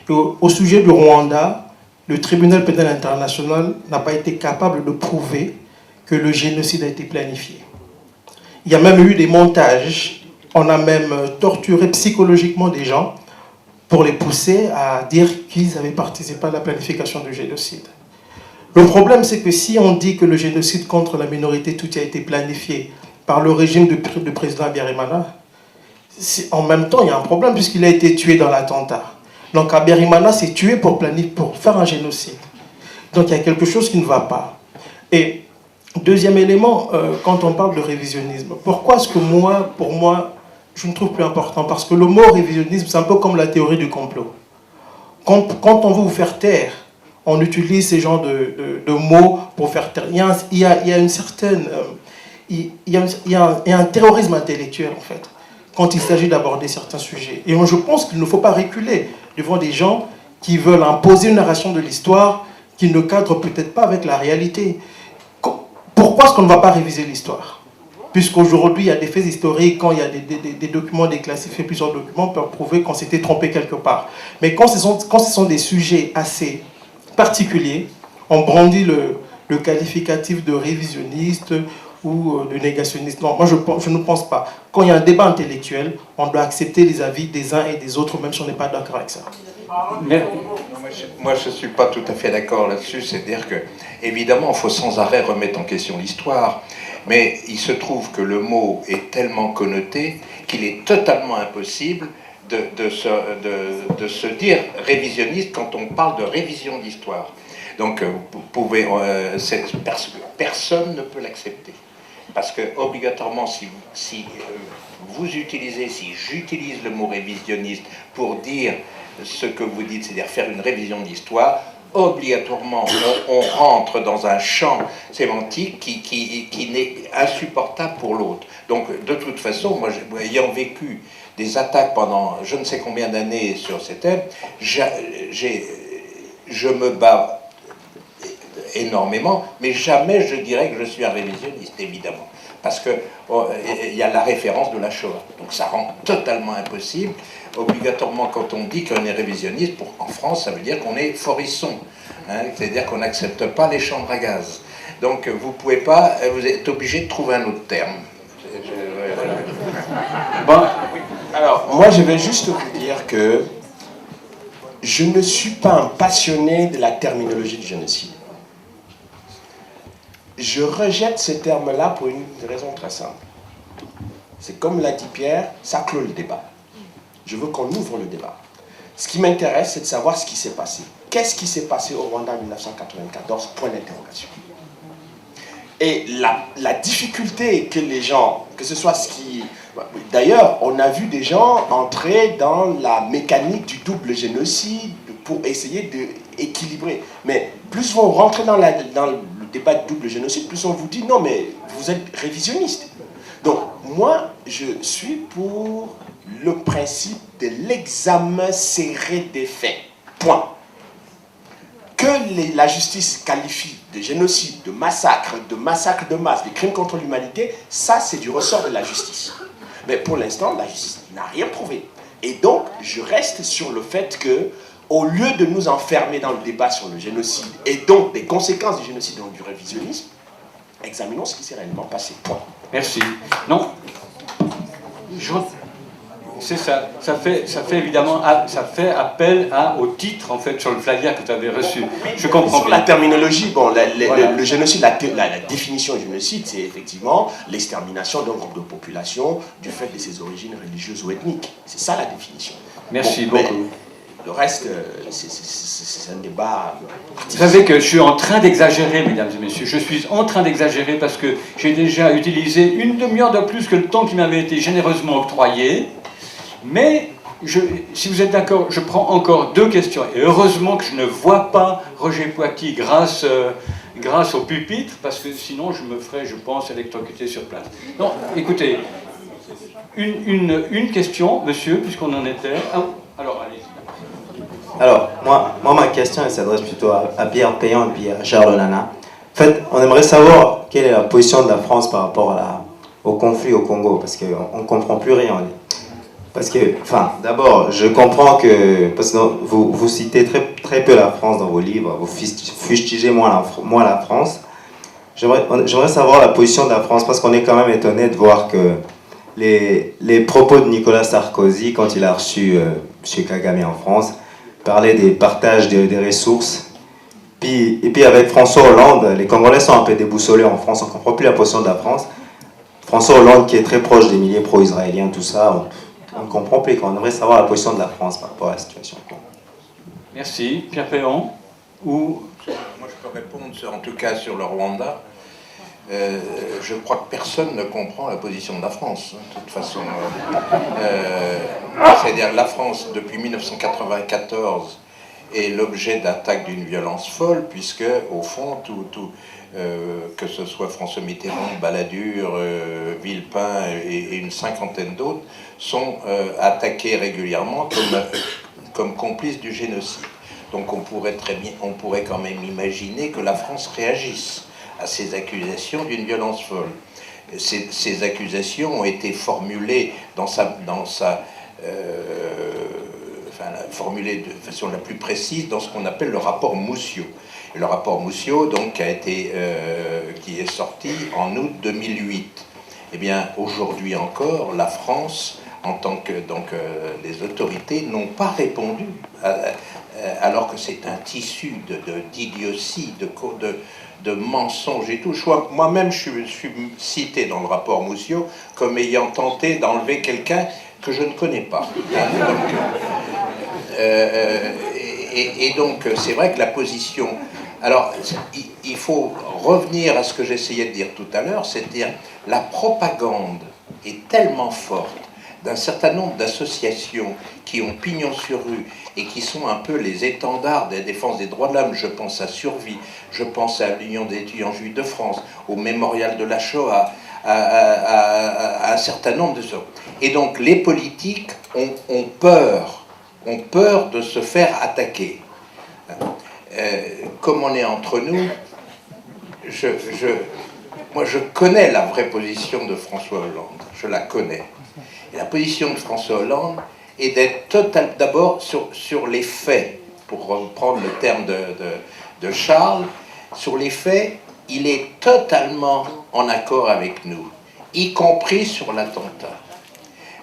Et au sujet du Rwanda, le tribunal pénal international n'a pas été capable de prouver que le génocide a été planifié. Il y a même eu des montages, on a même torturé psychologiquement des gens pour les pousser à dire qu'ils avaient participé à la planification du génocide. Le problème, c'est que si on dit que le génocide contre la minorité Tutsi a été planifié par le régime du président Habyarimana, en même temps, il y a un problème puisqu'il a été tué dans l'attentat. Donc Habyarimana s'est tué pour faire un génocide. Donc il y a quelque chose qui ne va pas. Et deuxième élément, quand on parle de révisionnisme, pourquoi est-ce que pour moi, je ne trouve plus important? Parce que le mot révisionnisme, c'est un peu comme la théorie du complot. Quand on veut vous faire taire, on utilise ces genres de mots pour faire taire. Il y a une certaine... il y a un terrorisme intellectuel, en fait, quand il s'agit d'aborder certains sujets. Et je pense qu'il ne faut pas reculer devant des gens qui veulent imposer une narration de l'histoire qui ne cadre peut-être pas avec la réalité. Pourquoi est-ce qu'on ne va pas réviser l'histoire? Puisqu'aujourd'hui, il y a des faits historiques, quand il y a des documents déclassifiés, plusieurs documents peuvent prouver qu'on s'était trompé quelque part. Mais quand ce sont des sujets assez particuliers, on brandit le qualificatif de révisionniste ou de négationniste. Non, moi je ne pense pas. Quand il y a un débat intellectuel, on doit accepter les avis des uns et des autres, même si on n'est pas d'accord avec ça. Moi, je ne suis pas tout à fait d'accord là-dessus. C'est-à-dire que, évidemment, il faut sans arrêt remettre en question l'histoire. Mais il se trouve que le mot est tellement connoté qu'il est totalement impossible de se dire révisionniste quand on parle de révision d'histoire. Donc, vous pouvez, personne ne peut l'accepter. Parce que, obligatoirement, si j'utilise le mot révisionniste pour dire ce que vous dites, c'est-à-dire faire une révision d'histoire, obligatoirement, on rentre dans un champ sémantique qui n'est insupportable pour l'autre. Donc, de toute façon, moi, ayant vécu des attaques pendant je ne sais combien d'années sur ces thèmes, je me bats énormément, mais jamais je dirais que je suis un révisionniste, évidemment. Parce qu'il y a la référence de la Shoah. Donc ça rend totalement impossible. Obligatoirement, quand on dit qu'on est révisionniste, en France, ça veut dire qu'on est forisson. Hein, c'est-à-dire qu'on n'accepte pas les chambres à gaz. Donc vous pouvez pas, vous êtes obligé de trouver un autre terme. Bon, alors, moi je vais juste vous dire que je ne suis pas un passionné de la terminologie du génocide. Je rejette ce terme-là pour une raison très simple. C'est comme l'a dit Pierre, ça clôt le débat. Je veux qu'on ouvre le débat. Ce qui m'intéresse, c'est de savoir ce qui s'est passé. Qu'est-ce qui s'est passé au Rwanda en 1994? Point d'interrogation. Et la difficulté que les gens, que ce soit ce qui... D'ailleurs, on a vu des gens entrer dans la mécanique du double génocide pour essayer d'équilibrer. Mais plus vous rentrez dans le débat de double génocide, plus on vous dit non, mais vous êtes révisionniste. Donc, moi, je suis pour le principe de l'examen serré des faits. Point. Que la justice qualifie de génocide, de massacre de masse, de crimes contre l'humanité, ça, c'est du ressort de la justice. Mais pour l'instant, la justice n'a rien prouvé. Et donc, je reste sur le fait que, au lieu de nous enfermer dans le débat sur le génocide et donc des conséquences du génocide et du révisionnisme, examinons ce qui s'est réellement passé. Point. Merci. Non, c'est ça. Ça fait évidemment, ça fait appel au titre en fait sur le flyer que tu avais reçu. Je comprends. Sur la terminologie, bon, le génocide, la définition du génocide, c'est effectivement l'extermination d'un groupe de population du fait de ses origines religieuses ou ethniques. C'est ça la définition. Merci beaucoup. Le reste, c'est un débat... Vous savez que je suis en train d'exagérer, mesdames et messieurs. Je suis en train d'exagérer parce que j'ai déjà utilisé une demi-heure de plus que le temps qui m'avait été généreusement octroyé. Mais, si vous êtes d'accord, je prends encore 2 questions. Et heureusement que je ne vois pas Roger Poiti grâce au pupitre, parce que sinon je me ferais, je pense, électrocuter sur place. Non, écoutez, une question, monsieur, puisqu'on en était... alors, allez-y. Alors, moi, ma question, elle s'adresse plutôt à Pierre Péan et puis à Charles Nana. En fait, on aimerait savoir quelle est la position de la France par rapport au conflit au Congo, parce qu'on ne comprend plus rien. Parce que, enfin, d'abord, je comprends que, parce que vous citez très peu la France dans vos livres, vous fustigez moins la France. J'aimerais savoir la position de la France, parce qu'on est quand même étonné de voir que les propos de Nicolas Sarkozy, quand il a reçu M. Kagame en France, parlaient des partages des ressources. Et puis avec François Hollande, les Congolais sont un peu déboussolés en France, on ne comprend plus la position de la France. François Hollande, qui est très proche des milliers pro-israéliens, tout ça, on ne comprend plus. On aimerait savoir la position de la France par rapport à la situation. Merci. Pierre Péon ou... Moi, je peux répondre, en tout cas, sur le Rwanda. Je crois que personne ne comprend la position de la France, de toute façon. C'est-à-dire la France, depuis 1994, est l'objet d'attaques d'une violence folle, puisque, au fond, que ce soit François Mitterrand, Balladur, Villepin et une cinquantaine d'autres, sont attaqués régulièrement comme complices du génocide. Donc on pourrait quand même imaginer que la France réagisse à ces accusations d'une violence folle. Ces accusations ont été formulées formulées de façon la plus précise dans ce qu'on appelle le rapport Mousseau. Et le rapport Mousseau, donc, qui est sorti en août 2008. Eh bien, aujourd'hui encore, la France, en tant que les autorités n'ont pas répondu, alors que c'est un tissu d'idiotie, de mensonges et tout. Moi-même, je suis cité dans le rapport Mousseau comme ayant tenté d'enlever quelqu'un que je ne connais pas. Et donc, c'est vrai que la position... Alors, il faut revenir à ce que j'essayais de dire tout à l'heure, c'est-à-dire la propagande est tellement forte d'un certain nombre d'associations qui ont pignon sur rue et qui sont un peu les étendards de la défense des droits de l'homme. Je pense à Survie, je pense à l'Union des étudiants juifs de France, au Mémorial de la Shoah, à un certain nombre de choses. Et donc les politiques ont peur de se faire attaquer. Comme on est entre nous, moi je connais la vraie position de François Hollande, je la connais. Et la position de François Hollande est d'être total, d'abord sur les faits, pour reprendre le terme de Charles, sur les faits, il est totalement en accord avec nous, y compris sur l'attentat.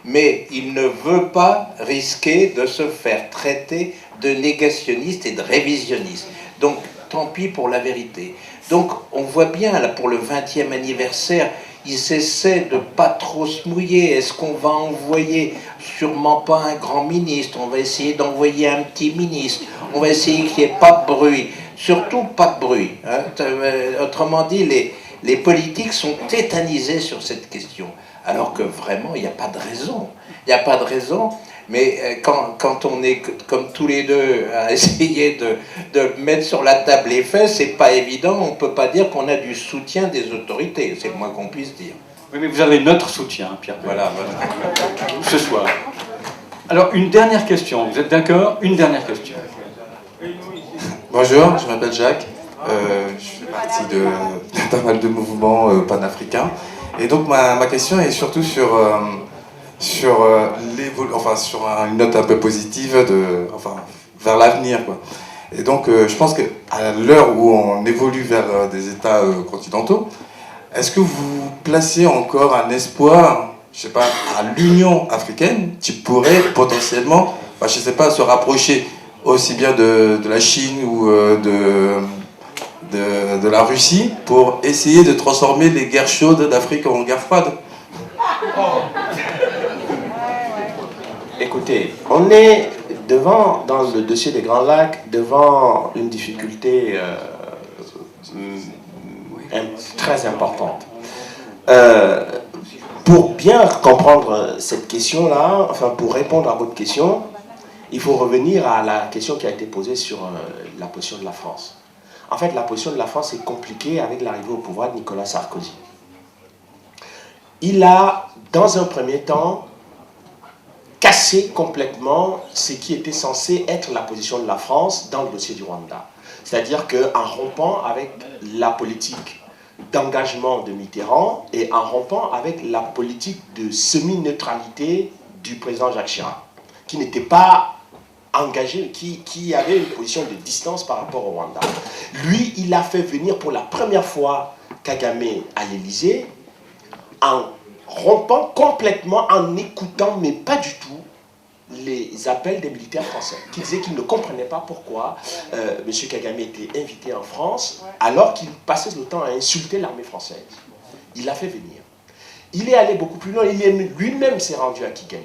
Mais il ne veut pas risquer de se faire traiter de négationniste et de révisionniste. Donc, tant pis pour la vérité. Donc, on voit bien, là, pour le 20e anniversaire, ils essaient de pas trop se mouiller. Est-ce qu'on va envoyer, sûrement pas un grand ministre, on va essayer d'envoyer un petit ministre, on va essayer qu'il n'y ait pas de bruit, surtout pas de bruit. Hein. Autrement dit, les politiques sont tétanisés sur cette question, alors que vraiment, il n'y a pas de raison. Il n'y a pas de raison, mais quand on est comme tous les deux à essayer de mettre sur la table les faits, c'est pas évident, on ne peut pas dire qu'on a du soutien des autorités, c'est le moins qu'on puisse dire. Oui, mais vous avez notre soutien, Pierre. Voilà. Ce soir. Alors, une dernière question, vous êtes d'accord? Une dernière question. Bonjour, je m'appelle Jacques, je fais partie de pas mal de mouvements panafricains. Et donc ma question est surtout sur une note un peu positive vers l'avenir, quoi. Et donc je pense qu'à l'heure où on évolue vers des États continentaux, est-ce que vous placez encore un espoir, je sais pas, à l'Union africaine qui pourrait potentiellement, je sais pas, se rapprocher aussi bien de la Chine ou de la Russie pour essayer de transformer les guerres chaudes d'Afrique en guerre froide? Écoutez, on est devant, dans le dossier des Grands Lacs, devant une difficulté très importante. Pour bien comprendre cette question-là, enfin pour répondre à votre question, il faut revenir à la question qui a été posée sur la position de la France. En fait, la position de la France est compliquée avec l'arrivée au pouvoir de Nicolas Sarkozy. Il a, dans un premier temps, cassé complètement ce qui était censé être la position de la France dans le dossier du Rwanda. C'est-à-dire qu'en rompant avec la politique d'engagement de Mitterrand et en rompant avec la politique de semi-neutralité du président Jacques Chirac, qui n'était pas engagé, qui avait une position de distance par rapport au Rwanda. Lui, il a fait venir pour la première fois Kagame à l'Élysée en rompant complètement, en écoutant, mais pas du tout, les appels des militaires français, qui disaient qu'ils ne comprenaient pas pourquoi M. Kagame était invité en France, alors qu'il passait le temps à insulter l'armée française. Il l'a fait venir. Il est allé beaucoup plus loin, lui-même s'est rendu à Kigali.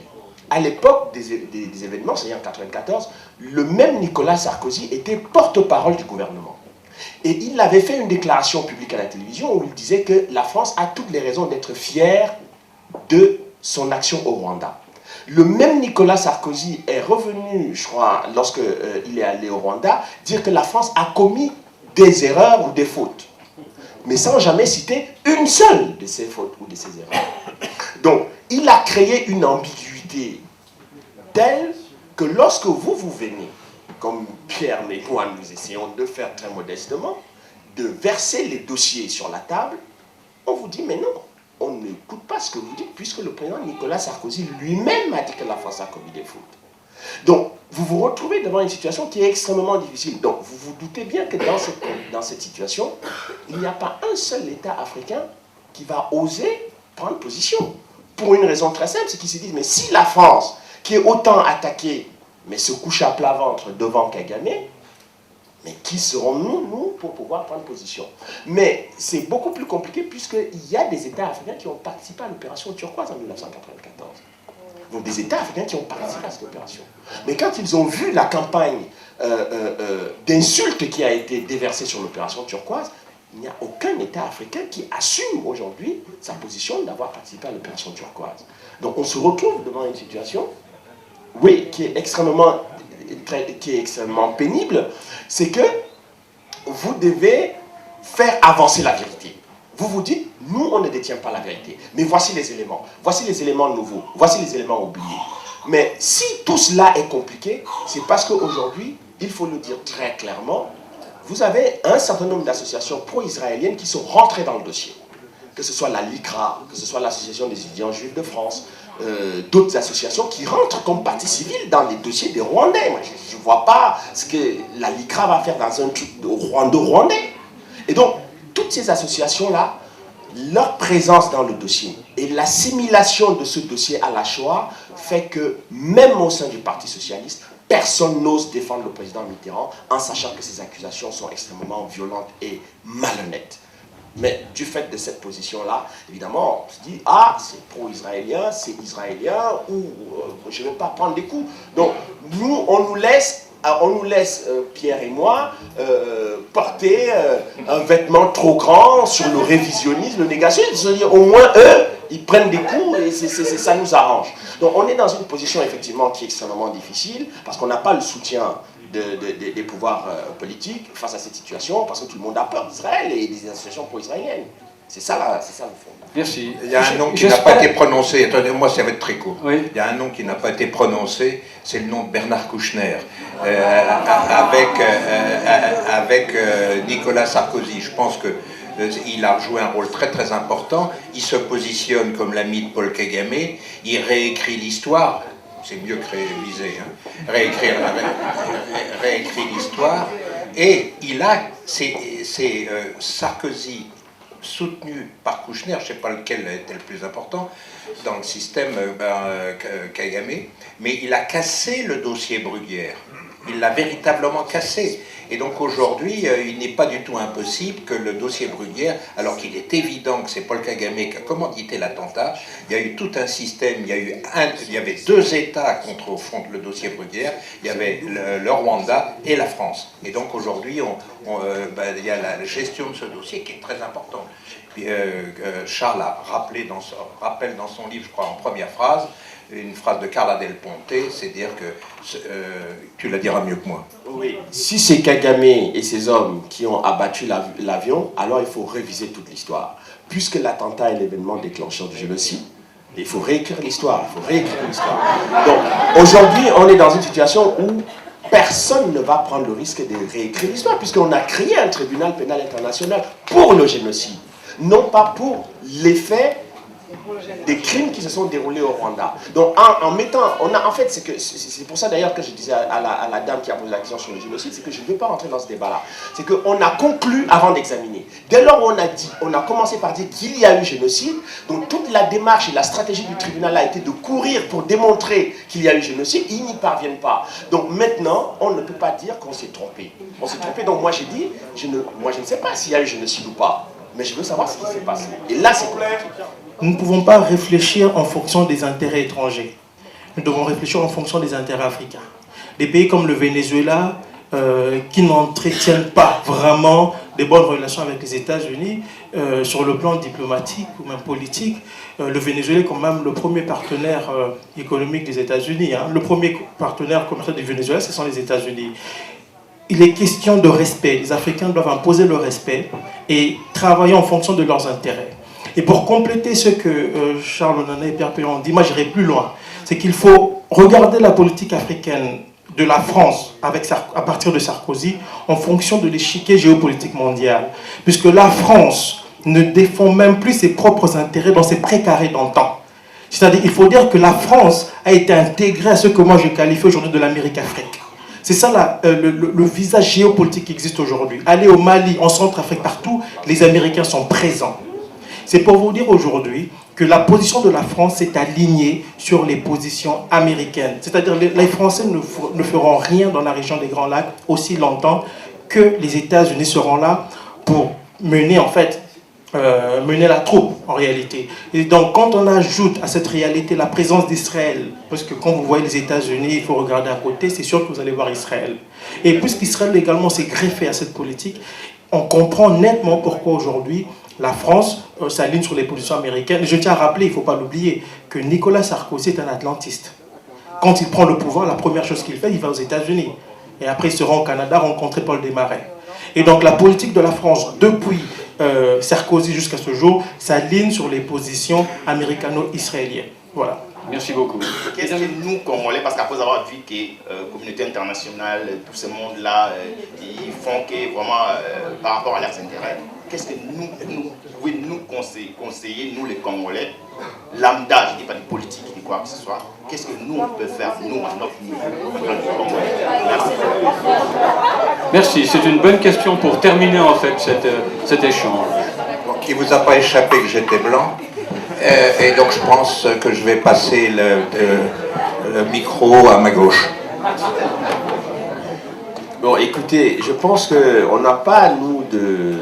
À l'époque des événements, c'est-à-dire en 1994, le même Nicolas Sarkozy était porte-parole du gouvernement. Et il avait fait une déclaration publique à la télévision où il disait que la France a toutes les raisons d'être fière de son action au Rwanda. Le même Nicolas Sarkozy est revenu, je crois, lorsqu'il est allé au Rwanda, dire que la France a commis des erreurs ou des fautes, mais sans jamais citer une seule de ces fautes ou de ces erreurs. Donc, il a créé une ambiguïté telle que lorsque vous venez, comme Pierre et moi nous essayons de faire très modestement, de verser les dossiers sur la table, on vous dit mais non, on n'écoute pas ce que vous dites, puisque le président Nicolas Sarkozy lui-même a dit que la France a commis des fautes. Donc, vous vous retrouvez devant une situation qui est extrêmement difficile. Donc, vous vous doutez bien que dans cette situation, il n'y a pas un seul État africain qui va oser prendre position. Pour une raison très simple, c'est qu'ils se disent, mais si la France, qui est autant attaquée, mais se couche à plat ventre devant Kagame, mais qui serons-nous, nous, pour pouvoir prendre position? Mais c'est beaucoup plus compliqué puisqu'il y a des États africains qui ont participé à l'opération turquoise en 1994. Donc des États africains qui ont participé à cette opération. Mais quand ils ont vu la campagne d'insultes qui a été déversée sur l'opération turquoise, il n'y a aucun État africain qui assume aujourd'hui sa position d'avoir participé à l'opération turquoise. Donc on se retrouve devant une situation, oui, qui est extrêmement pénible, c'est que vous devez faire avancer la vérité. Vous vous dites, nous, on ne détient pas la vérité. Mais voici les éléments nouveaux, voici les éléments oubliés. Mais si tout cela est compliqué, c'est parce qu'aujourd'hui, il faut le dire très clairement, vous avez un certain nombre d'associations pro-israéliennes qui sont rentrées dans le dossier. Que ce soit la LICRA, que ce soit l'Association des étudiants juifs de France, d'autres associations qui rentrent comme partie civile dans les dossiers des Rwandais. Moi, je ne vois pas ce que la LICRA va faire dans un truc de Rwandais. Et donc, toutes ces associations-là, leur présence dans le dossier et l'assimilation de ce dossier à la Shoah fait que, même au sein du Parti socialiste, personne n'ose défendre le président Mitterrand en sachant que ces accusations sont extrêmement violentes et malhonnêtes. Mais du fait de cette position-là, évidemment, on se dit, ah, c'est pro-israélien, c'est israélien, ou je ne vais pas prendre des coups. Donc, nous, on nous laisse, Pierre et moi, porter un vêtement trop grand sur le révisionnisme, le négationnisme. C'est-à-dire, au moins, eux, ils prennent des coups et ça nous arrange. Donc, on est dans une position, effectivement, qui est extrêmement difficile, parce qu'on n'a pas le soutien des pouvoirs politiques face à cette situation, parce que tout le monde a peur d'Israël et des associations pro-israéliennes. C'est ça le fond. Merci. Il y a un nom qui n'a pas été prononcé, attendez-moi, ça va être très court. Oui. Il y a un nom qui n'a pas été prononcé, c'est le nom de Bernard Kouchner, avec Nicolas Sarkozy. Je pense que il a joué un rôle très très important. Il se positionne comme l'ami de Paul Kagame, il réécrit l'histoire. C'est mieux que réviser, hein. Réécrit l'histoire, et c'est Sarkozy soutenu par Kouchner, je ne sais pas lequel était le plus important dans le système Kagame, mais il a cassé le dossier Bruguière, il l'a véritablement cassé. Et donc aujourd'hui, il n'est pas du tout impossible que le dossier Bruguière, alors qu'il est évident que c'est Paul Kagame qui a commandité l'attentat, il y a eu tout un système, il y avait deux États contre, au fond, le dossier Bruguière, il y avait le Rwanda et la France. Et donc aujourd'hui, il y a la gestion de ce dossier qui est très importante. Puis, Charles a rappelle dans son livre, je crois, en première phrase, une phrase de Carla Del Ponte, c'est dire que, tu la diras mieux que moi. Oui. Si c'est Kagame et ses hommes qui ont abattu l'avion, alors il faut réviser toute l'histoire. Puisque l'attentat est l'événement déclencheur du génocide, il faut réécrire l'histoire, Donc aujourd'hui, on est dans une situation où personne ne va prendre le risque de réécrire l'histoire, puisqu'on a créé un tribunal pénal international pour le génocide, non pas pour les faits des crimes qui se sont déroulés au Rwanda. Donc en mettant, en fait, c'est pour ça d'ailleurs que je disais à la dame qui a posé la question sur le génocide, c'est que je ne veux pas rentrer dans ce débat-là. C'est qu'on a conclu avant d'examiner. Dès lors où on a commencé par dire qu'il y a eu génocide, donc toute la démarche et la stratégie du tribunal a été de courir pour démontrer qu'il y a eu génocide, ils n'y parviennent pas. Donc maintenant, on ne peut pas dire qu'on s'est trompé. On s'est trompé, donc moi j'ai dit, moi je ne sais pas s'il y a eu génocide ou pas, mais je veux savoir ce qui s'est passé. Et là c'est compliqué. Nous ne pouvons pas réfléchir en fonction des intérêts étrangers. Nous devons réfléchir en fonction des intérêts africains. Des pays comme le Venezuela, qui n'entretiennent pas vraiment des bonnes relations avec les États-Unis, sur le plan diplomatique ou même politique, le Venezuela est quand même le premier partenaire économique des États-Unis. Hein. Le premier partenaire commercial du Venezuela, ce sont les États-Unis. Il est question de respect. Les Africains doivent imposer le respect et travailler en fonction de leurs intérêts. Et pour compléter ce que Charles Onana et Pierre Péan ont dit, moi j'irai plus loin. C'est qu'il faut regarder la politique africaine de la France à partir de Sarkozy en fonction de l'échiquier géopolitique mondial. Puisque la France ne défend même plus ses propres intérêts dans ses précarés d'antan. C'est-à-dire qu'il faut dire que la France a été intégrée à ce que moi je qualifie aujourd'hui de l'Amérique-Afrique. C'est ça le visage géopolitique qui existe aujourd'hui. Allez au Mali, en Centrafrique, partout, les Américains sont présents. C'est pour vous dire aujourd'hui que la position de la France s'est alignée sur les positions américaines. C'est-à-dire que les Français ne feront rien dans la région des Grands Lacs aussi longtemps que les États-Unis seront là pour mener, en fait, mener la troupe, en réalité. Et donc, quand on ajoute à cette réalité la présence d'Israël, parce que quand vous voyez les États-Unis, il faut regarder à côté, c'est sûr que vous allez voir Israël. Et puisqu'Israël également s'est greffé à cette politique, on comprend nettement pourquoi aujourd'hui la France s'aligne sur les positions américaines. Je tiens à rappeler, il ne faut pas l'oublier, que Nicolas Sarkozy est un atlantiste. Quand il prend le pouvoir, la première chose qu'il fait, il va aux États-Unis. Et après, il se rend au Canada rencontrer Paul Desmarais. Et donc, la politique de la France, depuis Sarkozy jusqu'à ce jour, s'aligne sur les positions américano-israéliennes. Voilà. Merci beaucoup. Qu'est-ce que nous, Congolais, parce qu'après avoir vu que la communauté internationale, tout ce monde-là, ils font que vraiment par rapport à leurs intérêts, qu'est-ce que nous pouvez nous conseiller, nous les Congolais, lambda, je ne dis pas de politique, ni quoi que ce soit, qu'est-ce que nous on peut faire, nous, à notre niveau, Merci. Merci, c'est une bonne question pour terminer en fait cet échange. Donc, il ne vous a pas échappé que j'étais blanc. Et donc je pense que je vais passer le micro à ma gauche. Bon, écoutez, je pense qu'on n'a pas, nous, de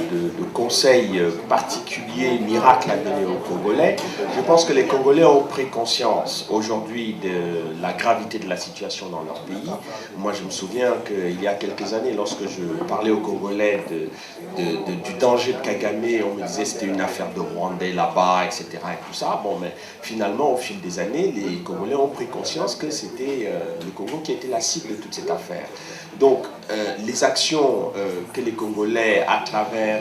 conseils particuliers, miracles à donner aux Congolais. Je pense que les Congolais ont pris conscience aujourd'hui de la gravité de la situation dans leur pays. Moi, je me souviens qu'il y a quelques années, lorsque je parlais aux Congolais du danger de Kagame, on me disait que c'était une affaire de Rwandais là-bas, etc. et tout ça. Bon, mais finalement, au fil des années, les Congolais ont pris conscience que c'était le Congo qui était la cible de toute cette affaire. Donc, les actions que les Congolais, à travers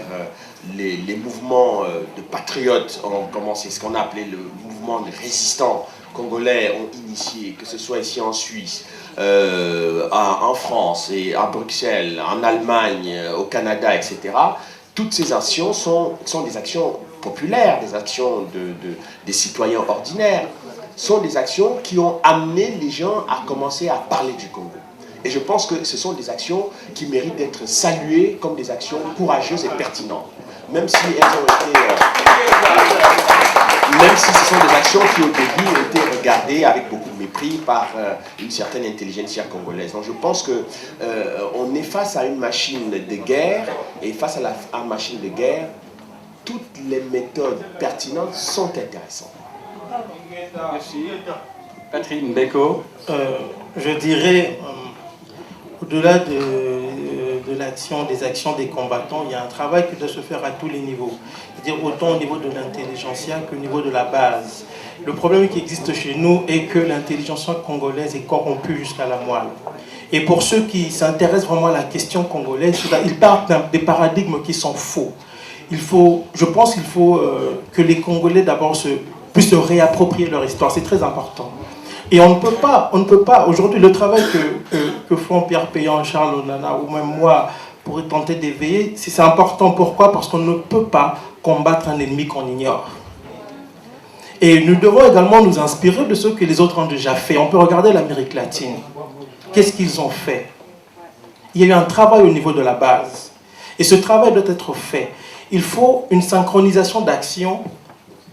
les mouvements de patriotes, ont commencé, ce qu'on a appelé le mouvement de résistants congolais, ont initié, que ce soit ici en Suisse, en France, et à Bruxelles, en Allemagne, au Canada, etc. Toutes ces actions sont des actions populaires, des actions des citoyens ordinaires, sont des actions qui ont amené les gens à commencer à parler du Congo. Et je pense que ce sont des actions qui méritent d'être saluées comme des actions courageuses et pertinentes. Même si elles ont été... même si ce sont des actions qui au début ont été regardées avec beaucoup de mépris par une certaine intelligentsia congolaise. Donc je pense qu'on est face à une machine de guerre, et face à la machine de guerre, toutes les méthodes pertinentes sont intéressantes. Merci. Patrick Mbeko. Je dirais... Au-delà des actions des combattants, il y a un travail qui doit se faire à tous les niveaux. C'est-à-dire autant au niveau de l'intelligentsia qu'au niveau de la base. Le problème qui existe chez nous est que l'intelligentsia congolaise est corrompue jusqu'à la moelle. Et pour ceux qui s'intéressent vraiment à la question congolaise, ils partent des paradigmes qui sont faux. Je pense qu'il faut que les Congolais d'abord puissent se réapproprier leur histoire. C'est très important. Et on ne peut pas, aujourd'hui, le travail que font Pierre Péan, Charles Onana ou même moi pour tenter d'éveiller, c'est important. Pourquoi? Parce qu'on ne peut pas combattre un ennemi qu'on ignore. Et nous devons également nous inspirer de ce que les autres ont déjà fait. On peut regarder l'Amérique latine. Qu'est-ce qu'ils ont fait? Il y a eu un travail au niveau de la base. Et ce travail doit être fait. Il faut une synchronisation d'action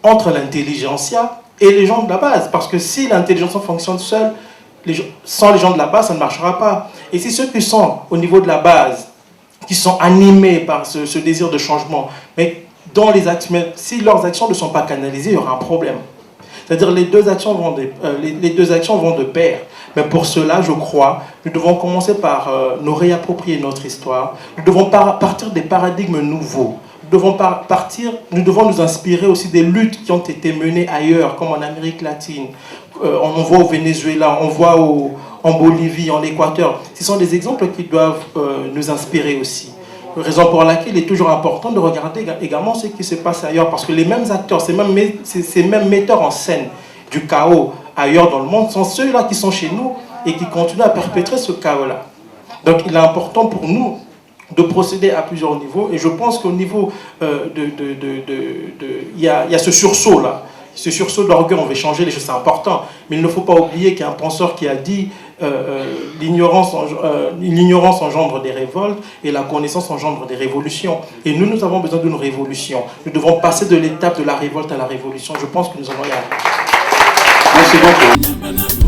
entre l'intelligentsia et les gens de la base. Parce que si l'intelligentsia fonctionne seule, sans les gens de la base, ça ne marchera pas. Et si ceux qui sont au niveau de la base, qui sont animés par ce désir de changement, mais si leurs actions ne sont pas canalisées, il y aura un problème. C'est-à-dire les deux actions vont de pair. Mais pour cela, je crois, nous devons commencer par nous réapproprier notre histoire. Nous devons partir des paradigmes nouveaux. Nous devons nous inspirer aussi des luttes qui ont été menées ailleurs, comme en Amérique latine. On voit au Venezuela, on voit en Bolivie, en Équateur. Ce sont des exemples qui doivent nous inspirer aussi. Raison pour laquelle il est toujours important de regarder également ce qui se passe ailleurs, parce que les mêmes acteurs, ces mêmes metteurs en scène du chaos ailleurs dans le monde sont ceux-là qui sont chez nous et qui continuent à perpétrer ce chaos-là. Donc il est important pour nous de procéder à plusieurs niveaux, et je pense qu'au niveau il y a ce sursaut-là. Ce sursaut d'orgueil, on veut changer les choses, c'est important. Mais il ne faut pas oublier qu'il y a un penseur qui a dit l'ignorance engendre des révoltes et la connaissance engendre des révolutions. Et nous avons besoin d'une révolution. Nous devons passer de l'étape de la révolte à la révolution. Je pense que nous allons y arriver. Merci beaucoup.